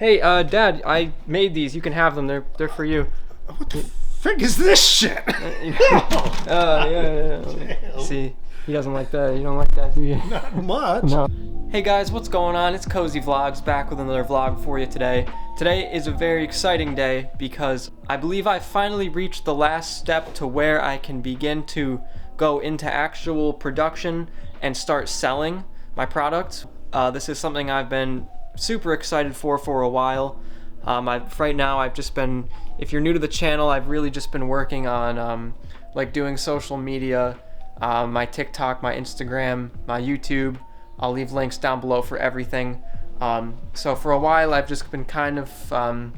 Hey, Dad, I made these. You can have them. They're for you. What the frig is this shit? Yeah. See, he doesn't like that. You don't like that, do you? Not much. No. Hey guys, what's going on? It's Cozy Vlogs back with another vlog for you today. Today is a very exciting day because I believe I finally reached the last step to where I can begin to go into actual production and start selling my products. This is something I've been super excited for a while. Right now I've just been, if you're new to the channel, I've really just been working on like doing social media, my TikTok, my Instagram, my YouTube. I'll leave links down below for everything. So for a while I've just been kind of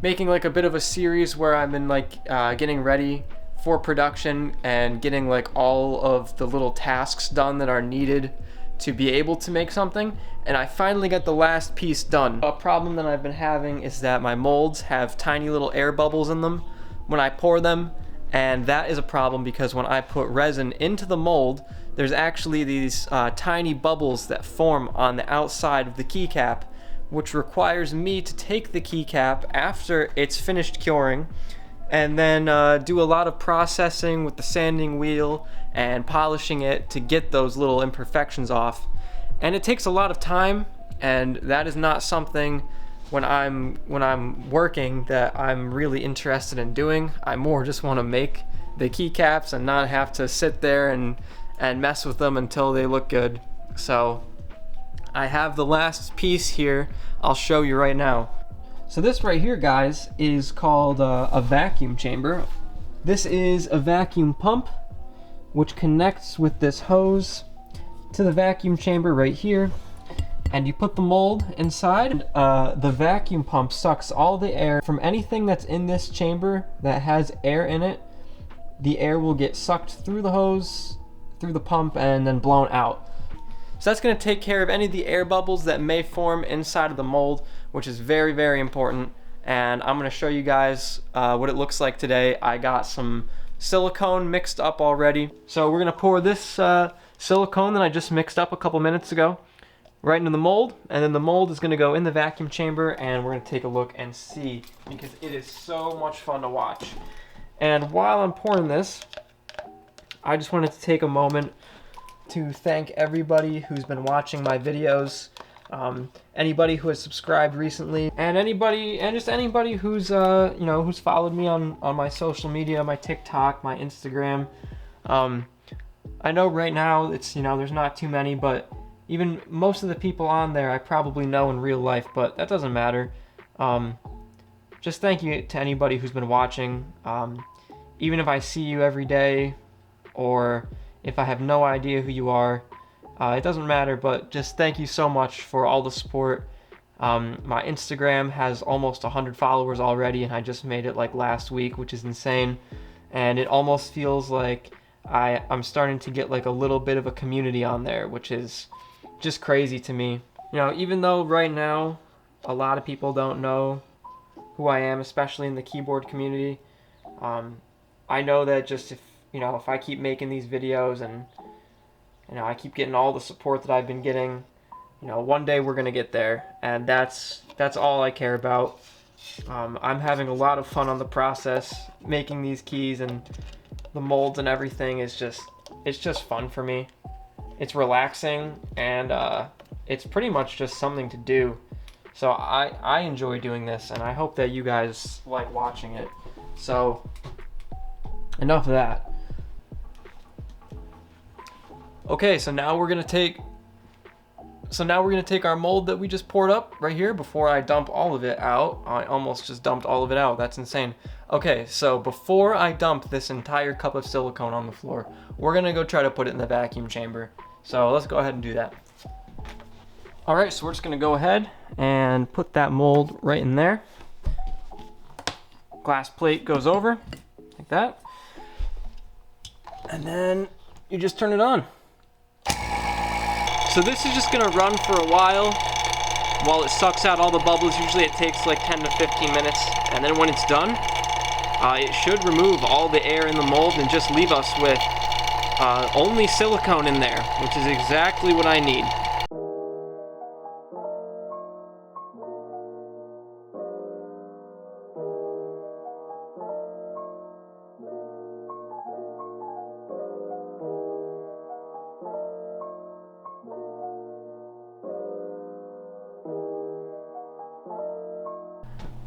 making like a bit of a series where I've been like getting ready for production and getting like all of the little tasks done that are needed to be able to make something, and I finally got the last piece done. A problem that I've been having is that my molds have tiny little air bubbles in them when I pour them, and that is a problem because when I put resin into the mold, there's actually these tiny bubbles that form on the outside of the keycap, which requires me to take the keycap after it's finished curing and then do a lot of processing with the sanding wheel and polishing it to get those little imperfections off. And it takes a lot of time, and that is not something when I'm working that I'm really interested in doing. I more just want to make the keycaps and not have to sit there and mess with them until they look good. So I have the last piece here. I'll show you right now. So this right here, guys, is called a vacuum chamber. This is a vacuum pump which connects with this hose to the vacuum chamber right here, and you put the mold inside. The vacuum pump sucks all the air from anything that's in this chamber that has air in it. The air will get sucked through the hose, through the pump, and then blown out. So that's going to take care of any of the air bubbles that may form inside of the mold, which is very, very important. And I'm going to show you guys what it looks like today. I got some silicone mixed up already. So we're going to pour this silicone that I just mixed up a couple minutes ago right into the mold, and then the mold is going to go in the vacuum chamber, and we're going to take a look and see, because it is so much fun to watch. And while I'm pouring this, I just wanted to take a moment to thank everybody who's been watching my videos, anybody who has subscribed recently, and just anybody who's who's followed me on my social media, my TikTok, my Instagram. I know right now it's there's not too many, but even most of the people on there I probably know in real life, but that doesn't matter. Just thank you to anybody who's been watching, even if I see you every day or if I have no idea who you are, it doesn't matter, but just thank you so much for all the support. My Instagram has almost 100 followers already, and I just made it like last week, which is insane. And it almost feels like I'm starting to get like a little bit of a community on there, which is just crazy to me. Even though right now a lot of people don't know who I am, especially in the keyboard community, I know that just if I keep making these videos and I keep getting all the support that I've been getting, one day we're gonna get there, and that's all I care about. I'm having a lot of fun on the process, making these keys, and the molds and everything it's just fun for me. It's relaxing, and it's pretty much just something to do. So I enjoy doing this, and I hope that you guys like watching it. So enough of that. Okay, so now we're gonna take our mold that we just poured up right here before I dump all of it out. I almost just dumped all of it out. That's insane. Okay, so before I dump this entire cup of silicone on the floor, we're gonna go try to put it in the vacuum chamber. So let's go ahead and do that. All right, so we're just gonna go ahead and put that mold right in there. Glass plate goes over like that. And then you just turn it on. So this is just gonna run for a while it sucks out all the bubbles. Usually it takes like 10 to 15 minutes, and then when it's done, it should remove all the air in the mold and just leave us with only silicone in there, which is exactly what I need.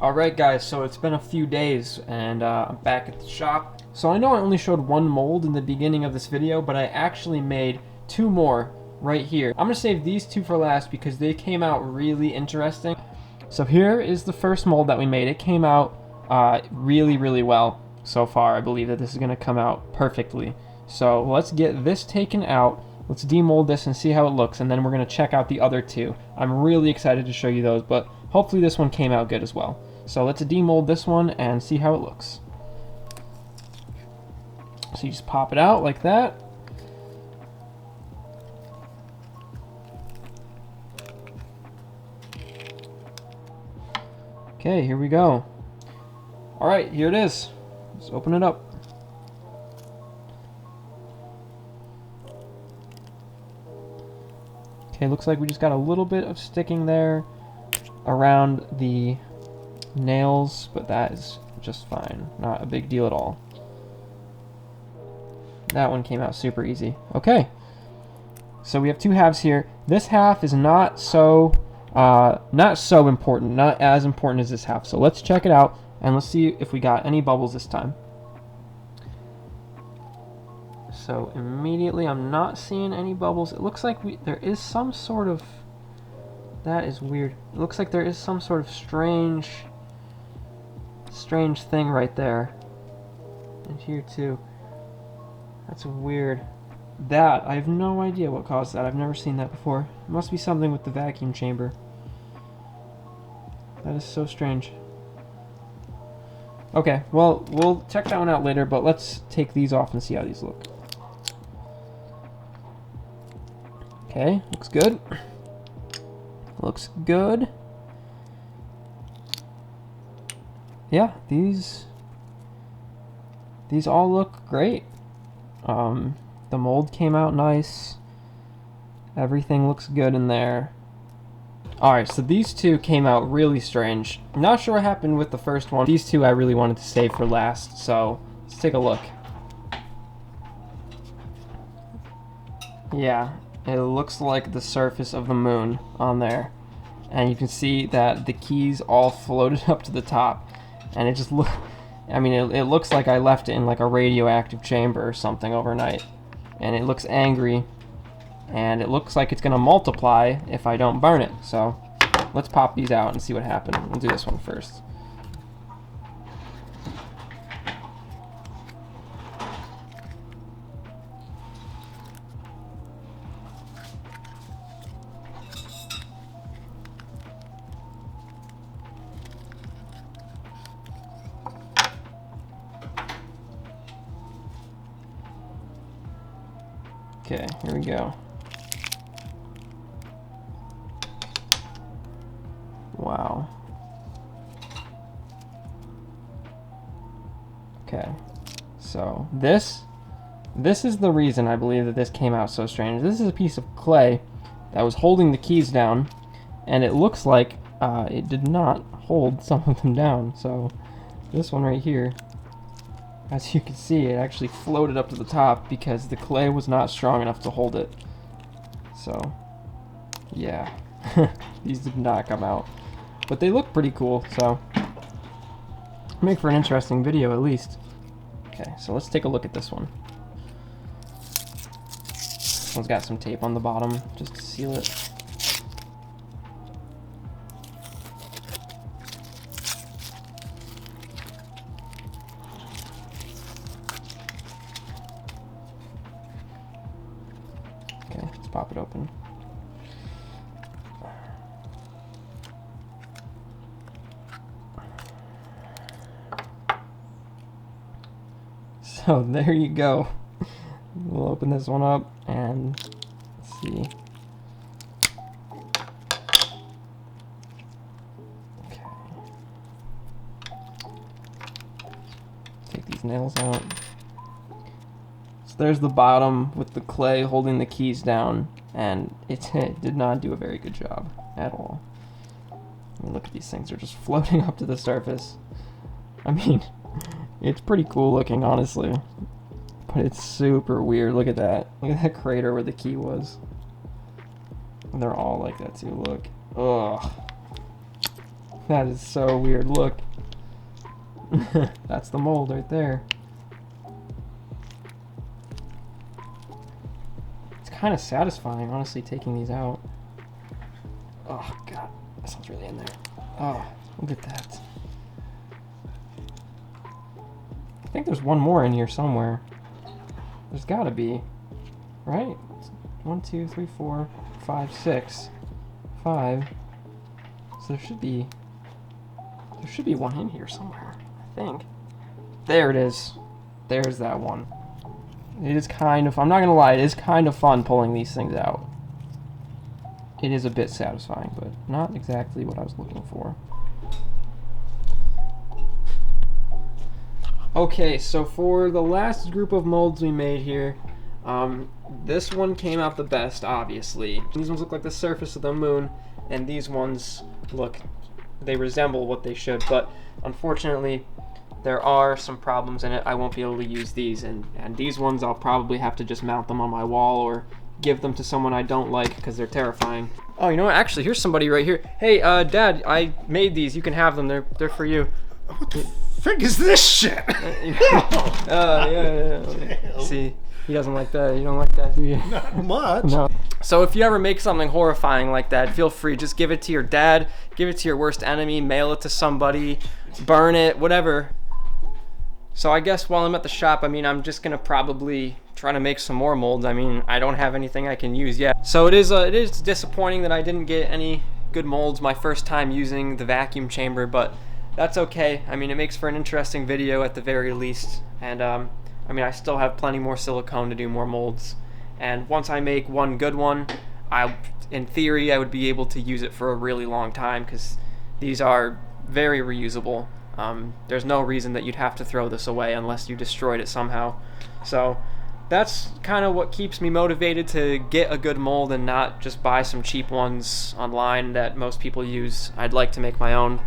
Alright guys, so it's been a few days and I'm back at the shop. So I know I only showed one mold in the beginning of this video, but I actually made 2 more right here. I'm going to save these 2 for last because they came out really interesting. So here is the first mold that we made. It came out really well so far. I believe that this is going to come out perfectly. So let's get this taken out. Let's demold this and see how it looks, and then we're going to check out the other 2. I'm really excited to show you those, but hopefully this one came out good as well. So let's demold this one and see how it looks. So you just pop it out like that. Okay, here we go. Alright, here it is. Let's open it up. Okay, looks like we just got a little bit of sticking there around the nails, but that is just fine. Not a big deal at all. That one came out super easy. Okay, so we have 2 halves here. This half is not so important, not as important as this half. So let's check it out and let's see if we got any bubbles this time. So immediately I'm not seeing any bubbles. It looks like there is some sort of, that is weird. It looks like there is some sort of strange thing right there. And here too. That's weird. That, I have no idea what caused that. I've never seen that before. It must be something with the vacuum chamber. That is so strange. Okay, well, we'll check that one out later, but let's take these off and see how these look. Okay, looks good. Looks good. Yeah, these all look great. The mold came out nice. Everything looks good in there. Alright, so these 2 came out really strange. Not sure what happened with the first one. These 2 I really wanted to save for last, so let's take a look. Yeah, it looks like the surface of the moon on there. And you can see that the keys all floated up to the top. And it just I mean, it looks like I left it in like a radioactive chamber or something overnight. And it looks angry. And it looks like it's going to multiply if I don't burn it. So let's pop these out and see what happens. We'll do this one first. Okay, here we go. Wow. Okay, so this is the reason I believe that this came out so strange. This is a piece of clay that was holding the keys down, and it looks like it did not hold some of them down. So this one right here, as you can see, it actually floated up to the top because the clay was not strong enough to hold it. So, yeah, these did not come out. But they look pretty cool, so make for an interesting video at least. Okay, so let's take a look at this one. This one's got some tape on the bottom just to seal it. Pop it open. So there you go. We'll open this one up and let's see. Okay. Take these nails out. There's the bottom with the clay holding the keys down, and it did not do a very good job at all. I mean, look at these things, they're just floating up to the surface. I mean, it's pretty cool looking, honestly, but it's super weird. Look at that. Look at that crater where the key was. And they're all like that too, look. Ugh. That is so weird. Look. That's the mold right there. It's kind of satisfying, honestly, taking these out. Oh, God. That sounds really in there. Oh, look at that. I think there's one more in here somewhere. There's gotta be. Right? 1, 2, 3, 4, 5, 6. 5. So there should be one in here somewhere, I think. There it is. There's that one. It is kind of, I'm not gonna lie, it is kind of fun pulling these things out. It is a bit satisfying, but not exactly what I was looking for. Okay, so for the last group of molds we made here, this one came out the best, obviously. These ones look like the surface of the moon, and these ones look, they resemble what they should, but unfortunately, there are some problems in it. I won't be able to use these, and these ones I'll probably have to just mount them on my wall or give them to someone I don't like because they're terrifying. Oh, you know what? Actually, here's somebody right here. Hey, Dad, I made these. You can have them. They're for you. What the frig is this shit? Yeah. See, he doesn't like that. You don't like that, do you? Not much. No. So if you ever make something horrifying like that, feel free. Just give it to your dad, give it to your worst enemy, mail it to somebody, burn it, whatever. So I guess while I'm at the shop, I mean, I'm just gonna probably try to make some more molds. I mean, I don't have anything I can use yet. So it is disappointing that I didn't get any good molds my first time using the vacuum chamber, but that's okay. I mean, it makes for an interesting video at the very least. And I mean, I still have plenty more silicone to do more molds. And once I make one good one, in theory, I would be able to use it for a really long time because these are very reusable. There's no reason that you'd have to throw this away unless you destroyed it somehow. So that's kind of what keeps me motivated to get a good mold and not just buy some cheap ones online that most people use. I'd like to make my own.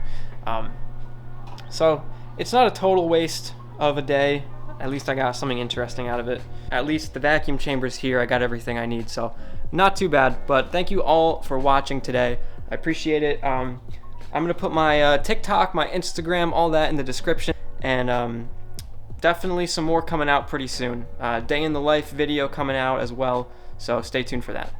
So it's not a total waste of a day. At least I got something interesting out of it. At least the vacuum chamber's here. I got everything I need, so not too bad. But thank you all for watching today. I appreciate it. I'm gonna put my TikTok, my Instagram, all that in the description, and definitely some more coming out pretty soon. Day in the life video coming out as well, so stay tuned for that.